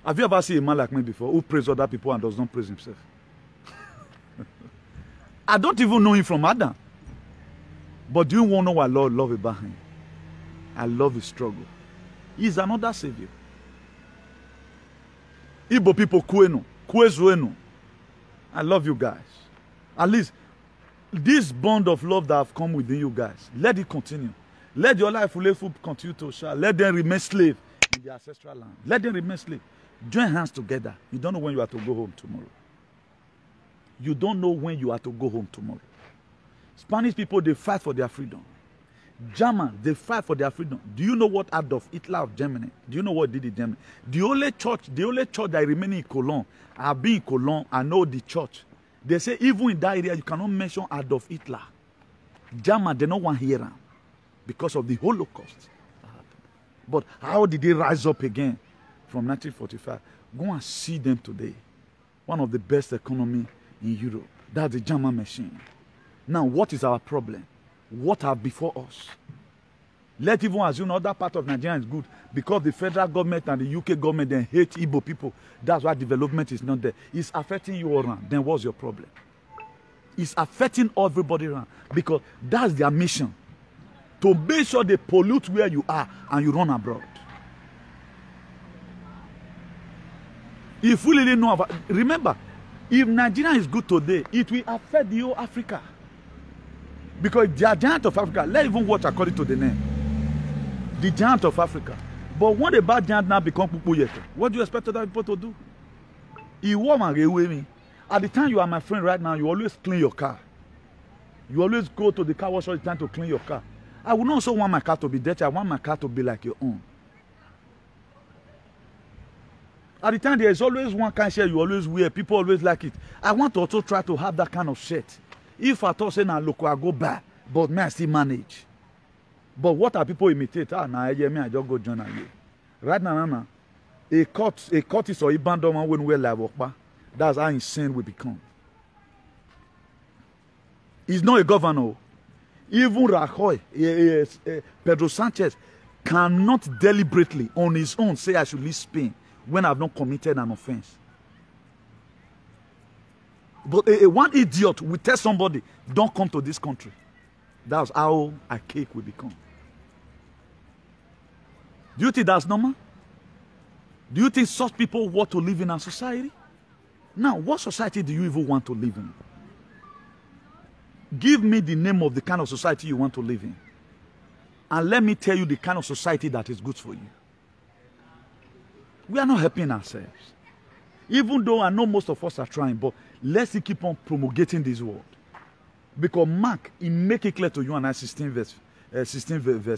Have you ever seen a man like me before who praise other people and does not praise himself? I don't even know him from Adam. But do you want to know what Lord love about him? I love his struggle. He's another savior. Igbo people, Kwezuenu. I love you guys. At least this bond of love that have come within you guys, let it continue. Let your life continue to shine. Let them remain slave in the ancestral land. Let them remain slave. Join hands together. You don't know when you have to go home tomorrow. You don't know when you have to go home tomorrow. Spanish people, they fight for their freedom. German, they fight for their freedom. Do you know what Adolf Hitler of Germany? Do you know what he did in Germany? The only church that remains in Cologne, I've been in Cologne, I know the church. They say even in that area, you cannot mention Adolf Hitler. German, they don't want to hear him because of the Holocaust that happened. But how did they rise up again from 1945? Go and see them today. One of the best economy in Europe. That's the German machine. Now, what is our problem? What are before us? Let even assume other part of Nigeria is good because the federal government and the UK government then hate Igbo people. That's why development is not there. It's affecting you all around. Then what's your problem? It's affecting everybody around because that's their mission. To make sure they pollute where you are and you run abroad. If we really know about, remember, if Nigeria is good today, it will affect the whole Africa. Because they are giant of Africa. Let's even watch according to the name. The giant of Africa. But when the bad giant now become Pupu, what do you expect other people to do? At the time you are my friend right now, you always clean your car. You always go to the car wash all the time to clean your car. I would not also want my car to be dirty. I want my car to be like your own. At the time, there is always one kind of shirt you always wear. People always like it. I want to also try to have that kind of shirt. If I thought say now look, I go back, but me I still manage. But what are people imitate? Now I just go join you. Right now, a court is or abandonment when we live up. That's how insane we become. He's not a governor. Even Rajoy, Pedro Sanchez, cannot deliberately on his own say I should leave Spain when I've not committed an offense. But one idiot will tell somebody, don't come to this country. That's how archaic we become. Do you think that's normal? Do you think such people want to live in our society? Now, what society do you even want to live in? Give me the name of the kind of society you want to live in. And let me tell you the kind of society that is good for you. We are not helping ourselves. Even though I know most of us are trying, but let's keep on promulgating this word. Because Mark, he make it clear to you in 16 verse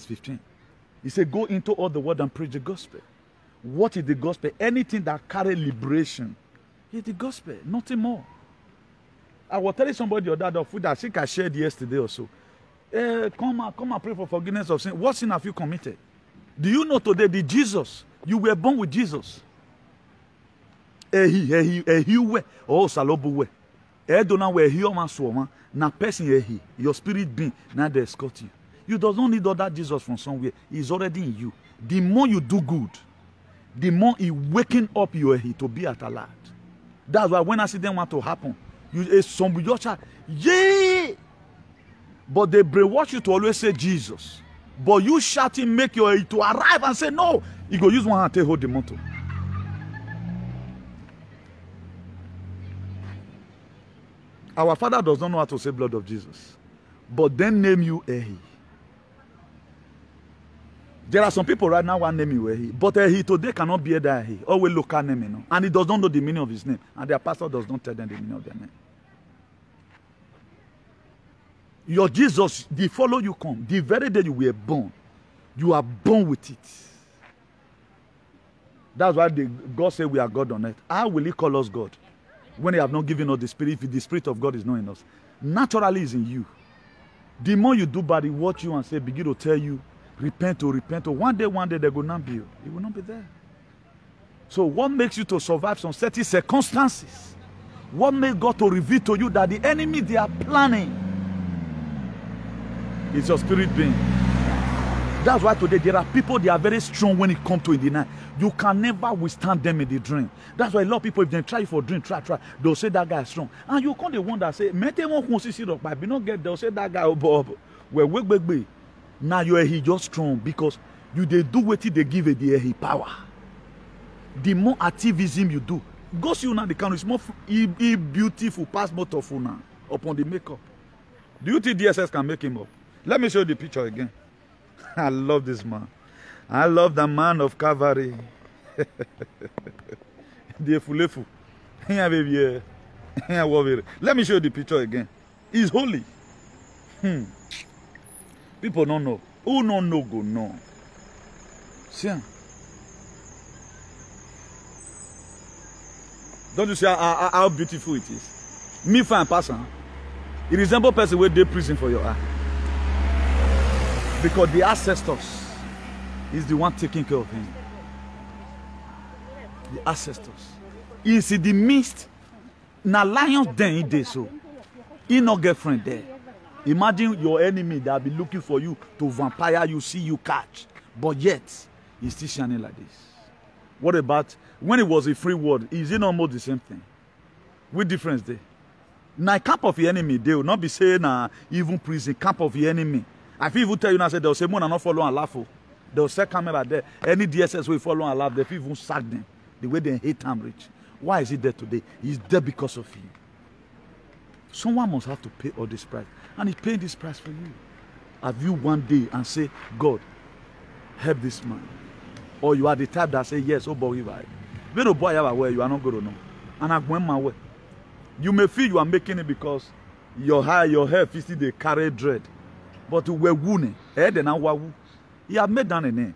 15. He said, go into all the world and preach the gospel. What is the gospel? Anything that carries liberation is the gospel, nothing more. I was telling somebody the other day, that I think I shared yesterday or so. Come and pray for forgiveness of sin. What sin have you committed? Do you know today the Jesus? You were born with Jesus. Oh, salobu. Edona where he man swama. Na person your spirit being now they escort you. You does not need other Jesus from somewhere. He's already in you. The more you do good, the more he waking up your to be at alert. That's why when accident want to happen, you some with your child, yeah. But they brainwash you to always say Jesus. But you shouting make your to arrive and say no. You go use one hand to hold the motor. Our father does not know how to say blood of Jesus. But then name you Ehi. There are some people right now who name you Ehi. But Ehi today cannot be that Ehi. Always local name, you know. And he does not know the meaning of his name. And their pastor does not tell them the meaning of their name. Your Jesus, the follow you come. The very day you were born, you are born with it. That's why God said we are God on earth. How will he call us God? When he have not given us the Spirit, if the Spirit of God is not in us. Naturally is in you. The more you do bad, he watch you and say, begin to tell you, repent or repent. Or one day they will not be you. He will not be there. So what makes you to survive some certain circumstances? What makes God to reveal to you that the enemy they are planning is your spirit being? That's why today there are people, they are very strong when it comes to in the night. You can never withstand them in the dream. That's why a lot of people, if they try for a dream, try, they'll say that guy is strong. And you can't the one that say, but not get, they'll say that guy, well, now you are he just strong because you they do what they give it the power. The more activism you do, go see you now the country is more beautiful, past motor for now upon the makeup. Do you think DSS can make him up? Let me show you the picture again. I love this man. I love the man of Calvary. Let me show you the picture again. He's holy. People don't know. Who don't know go know. See? Don't you see how beautiful it is? Me fine person. It resembles person where they prison for your eye. Because the ancestors, is the one taking care of him. The ancestors. Is in the midst. Now lions then in this so. He no girlfriend there. Imagine your enemy that be looking for you to vampire you, see you catch. But yet, he's still shining like this. What about when it was a free world? Is it almost the same thing? What difference there? Now, camp of the enemy, they will not be saying even prison, camp of the enemy. I feel even tell you now, say they'll say, "Mo na not follow and laugh." They'll say, "Camera there." Any DSS will follow and laugh. They even sack them the way they hate them rich. Why is he there today? He's there because of you. Someone must have to pay all this price, and he's paying this price for you. Have you one day and say, "God, help this man," or you are the type that say, "Yes, oh boy, right." When boy you are not going to know, and I'm going my way. You may feel you are making it because your hair physically they carry dread. But we're wounded. He have made down a name.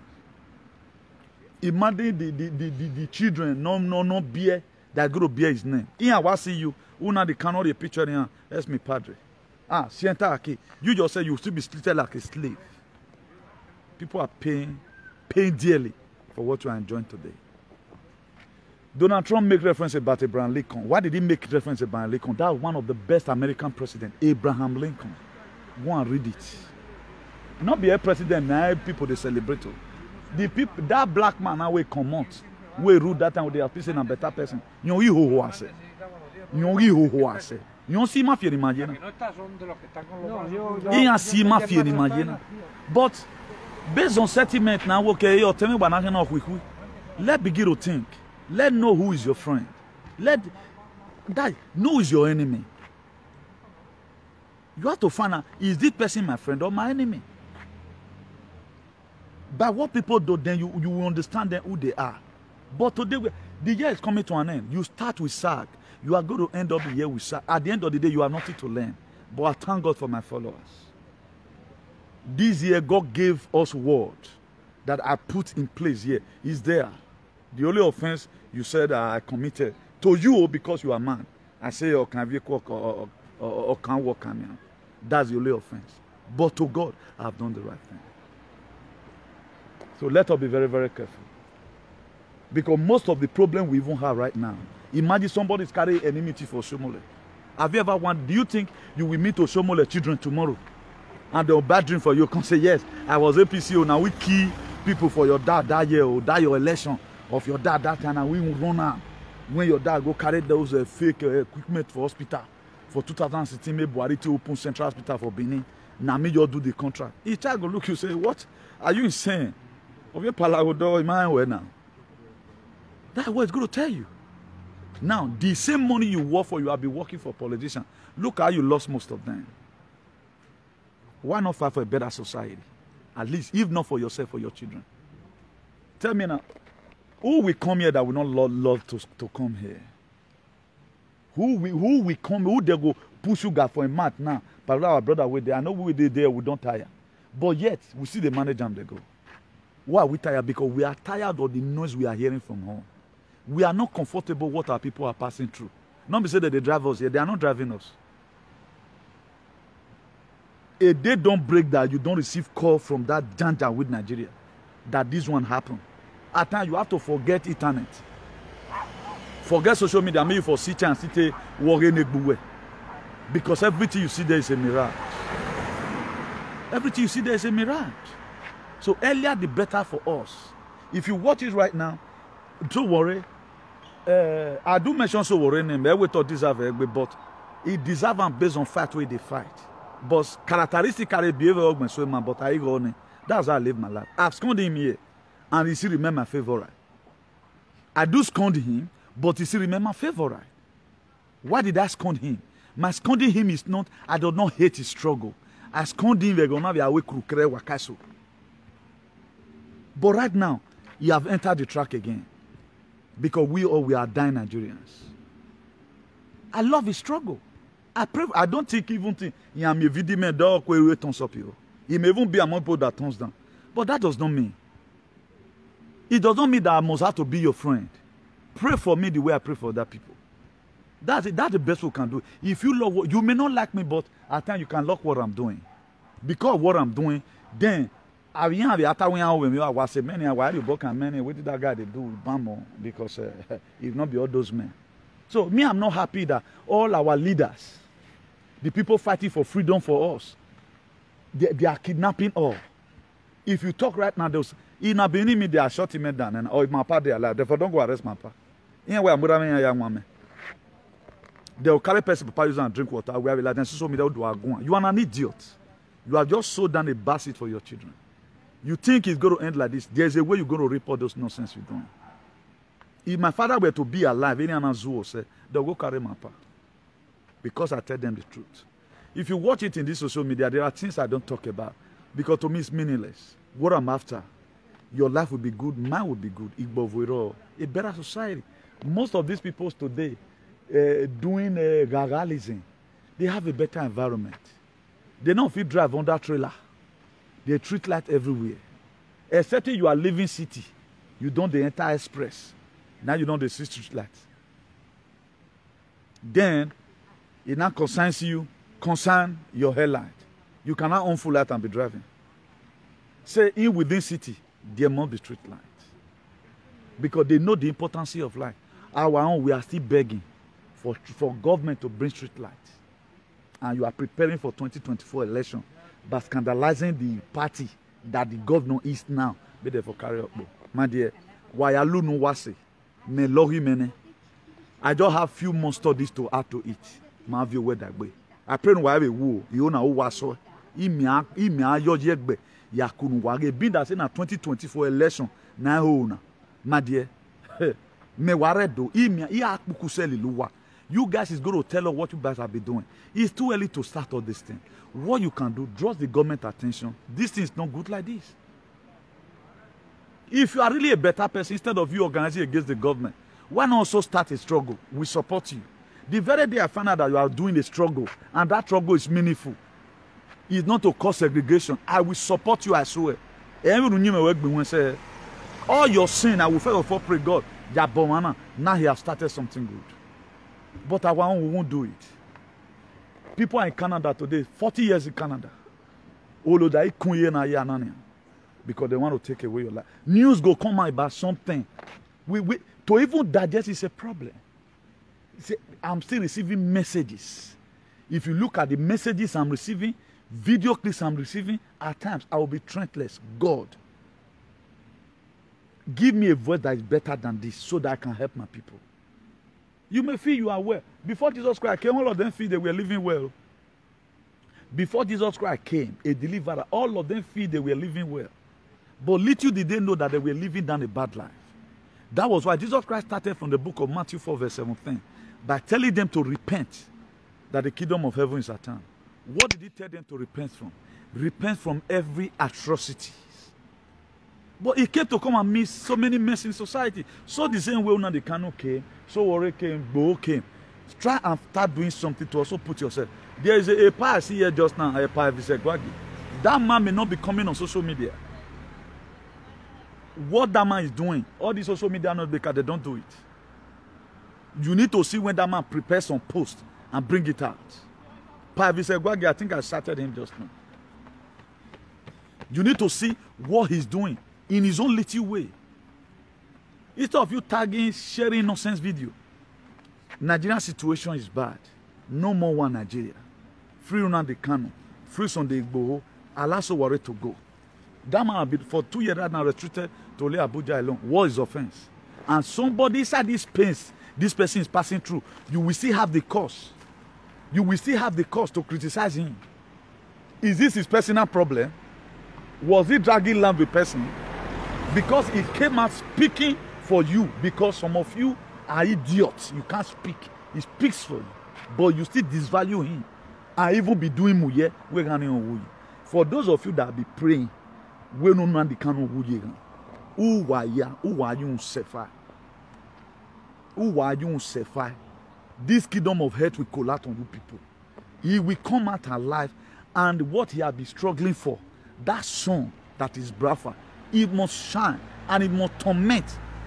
Imagine the children no bear that go to bear his name. Here I see you. Una the cannot the picture here. That's me padre. Sienta aquí. You just say you still be treated like a slave. People are paying dearly for what you are enjoying today. Donald Trump make reference about Abraham Lincoln. Why did he make reference about Lincoln? That was one of the best American presidents, Abraham Lincoln. Go and read it. Not be a president, now people they celebrate. The people, that black man now will come out. We rule that time with the person a better person. You don't see my fear imagine. You see my fear imagine. But based on sentiment now, okay, you tell me what I can quick. Let's begin to think. Let's know who is your friend. Know who is your enemy. You have to find out, is this person my friend or my enemy? By what people do, then you will understand them who they are. But today, the year is coming to an end. You start with SAG. You are going to end up the year with SAG. At the end of the day, you have nothing to learn. But I thank God for my followers. This year, God gave us word that I put in place here. Is there. The only offense you said I committed to you because you are a man. I say, or can you walk or can't walk. That's the only offense. But to God, I have done the right thing. So let us be very, very careful. Because most of the problem we even have right now, imagine somebody is carrying enmity for Shomole. Have you ever wondered, do you think you will meet Shomole children tomorrow? And they'll bad dream for you, come say, yes, I was APCO, now we kill people for your dad that year, or that your election of your dad that time, and we will run out. When your dad go carry those fake equipment for hospital. For 2016, maybe Buhari to open Central Hospital for Benin. Now me you do the contract. Each child go look you say, what? Are you insane? Of your palagodo in my way now. That's what it's going to tell you. Now, the same money you work for, you have been working for politicians. Look how you lost most of them. Why not fight for a better society? At least, if not for yourself, for your children. Tell me now, who will come here that will not love to come here? Who will come? Who they go push sugar for a mat now? But our brother with there, I know we did there, we don't tire. But yet, we see the manager and they go. Why are we tired? Because we are tired of the noise we are hearing from home. We are not comfortable with what our people are passing through. Not be say that they drive us here. They are not driving us. A day don't break that you don't receive call from that danger with Nigeria. That this one happened. At times you have to forget internet. Forget social media. Maybe for city and city worrying. Because everything you see there is a mirage. Everything you see there is a mirage. So earlier the better for us. If you watch it right now, don't worry. I do mention so worry name. We thought deserve but it deserve them based on fact where they fight. But characteristically behavior but I go on. That's how I live my life. I've scorned him here, and he still remain my favorite. I do scorn him, but he still remain my favorite. Why did I scorn him? My scorning him is not. I do not hate his struggle. I scorned him. We're gonna be away krukre wakaso. But right now, you have entered the track again. Because we are dying Nigerians. I love his struggle. I don't think even think he may be man dog where turns up here. He may even be among people that turns down. But that does not mean. It does not mean that I must have to be your friend. Pray for me the way I pray for other people. That's the best we can do. If you love what you may not like me, but at times you can like what I'm doing. Because of what I'm doing, then I have after when I was a many, why you book and many, what did that guy they do with Bamo? Because it not be all those men. So me, I'm not happy that all our leaders, the people fighting for freedom for us, they are kidnapping all. If you talk right now, those in a Benin, they are shutting me down, and or if my pa they are alive, therefore don't go arrest my pa. Anyway, I'm going to young woman. They will carry person for use and drink water. We have like social media do agun. You are an idiot. You have just sold down a basket for your children. You think it's going to end like this? There's a way you're going to report those nonsense you're doing. If my father were to be alive, any other zoo say they'll go carry my pa. Because I tell them the truth. If you watch it in this social media, there are things I don't talk about. Because to me it's meaningless. What I'm after, your life will be good, mine will be good. A better society. Most of these people today doing garalism, they have a better environment. They don't feel drive on that trailer. They treat light everywhere. Except you are living city, you don't the entire express. Now you don't the street light. Then it now concerns you, concern your headlight. You cannot own full light and be driving. Say in within city, there must be street light. Because they know the importance of light. Our own, we are still begging for government to bring street light. And you are preparing for 2024 election by scandalizing the party that the governor is now. Be there for carry up. My dear, why alu no wase? Me lori mene. I just have few more studies to add to it. My view where that way. I pray no why we wo. You know who waso. Imia ayo jegbe. Yakunu wage. Being that say na 2024 election na ho na. My dear, me ware do. Imia iya akukuseli luwa. You guys is going to tell us what you guys have been doing. It's too early to start all this thing. What you can do, draw the government attention. This thing is not good like this. If you are really a better person, instead of you organizing against the government, why not also start a struggle? We support you. The very day I find out that you are doing a struggle, and that struggle is meaningful, it's not to cause segregation, I will support you, I swear. All your sin, I will first of all pray God, now he has started something good. But our own, we won't do it. People are in Canada today, 40 years in Canada. Because they want to take away your life. News go come out about something. To even digest is a problem. See, I'm still receiving messages. If you look at the messages I'm receiving, video clips I'm receiving, at times I will be strengthless. God, give me a voice that is better than this so that I can help my people. You may feel you are well. Before Jesus Christ came, all of them feel they were living well. Before Jesus Christ came, a deliverer, all of them feel they were living well. But little did they know that they were living down a bad life. That was why Jesus Christ started from the book of Matthew 4 verse 17 by telling them to repent, that the kingdom of heaven is at hand. What did he tell them to repent from? Repent from every atrocity. But he came to come and meet so many mess in society. So the same way now the Kano came, so Ore came, Bo came. Try and start doing something to also put yourself. There is a pa I see here just now, a pa Visegwagi. That man may not be coming on social media. What that man is doing, all these social media not because they don't do it. You need to see when that man prepares some post and bring it out. Pa Visegwagi, I think I started him just now. You need to see what he's doing in his own little way. Instead of you tagging, sharing nonsense video. Nigerian situation is bad. No more one Nigeria. Free Nnamdi Kanu. Free Sunday Igboho. Alaso Ware to go. That man have been for 2 years right now restricted to only Abuja alone. What is offense? And somebody inside this pains, this person is passing through. You will still have the cause. You will still have the cause to criticize him. Is this his personal problem? Was he dragging land with person? Because he came out speaking for you. Because some of you are idiots. You can't speak. He speaks for you. But you still disvalue him. And even be doing muye. For those of you that be praying, we don't know the kind of wuye. Who are you suffer? Who are you suffer? This kingdom of hate will collapse on you people. He will come out alive, and what he has been struggling for, that sun that is braver, it must shine and it must torment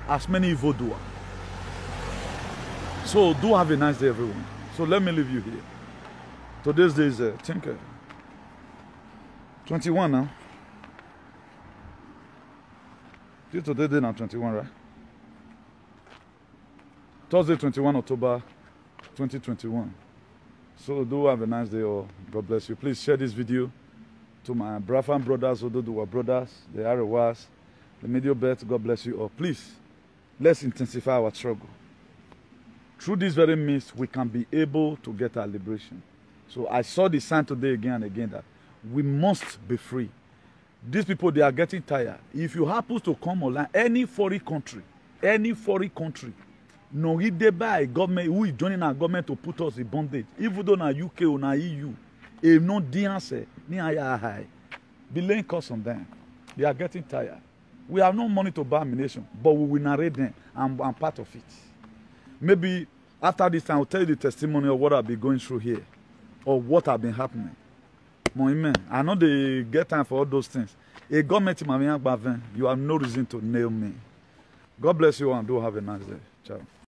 as many evildoers. So do have a nice day, everyone. So let me leave you here. Today's day is I think 21 now. This today day now 21, right? Thursday, 21 October 2021. So do have a nice day, or God bless you. Please share this video to my Biafran brothers, who do our brothers, the Arewas, the Medio Belt. God bless you all. Please, let's intensify our struggle. Through this very means, we can be able to get our liberation. So I saw the sign today again and again that we must be free. These people, they are getting tired. If you happen to come online, any foreign country, no, he dey by a government who is joining our government to put us in bondage. Even though na UK or na EU, if no answer, ni high. Be laying costs on them. They are getting tired. We have no money to buy ammunition, but we will narrate them. I'm part of it. Maybe after this time, I'll tell you the testimony of what I've been going through here, or what have been happening. Amen. I know they get time for all those things. A government in my you have no reason to nail me. God bless you and do have a nice day. Ciao.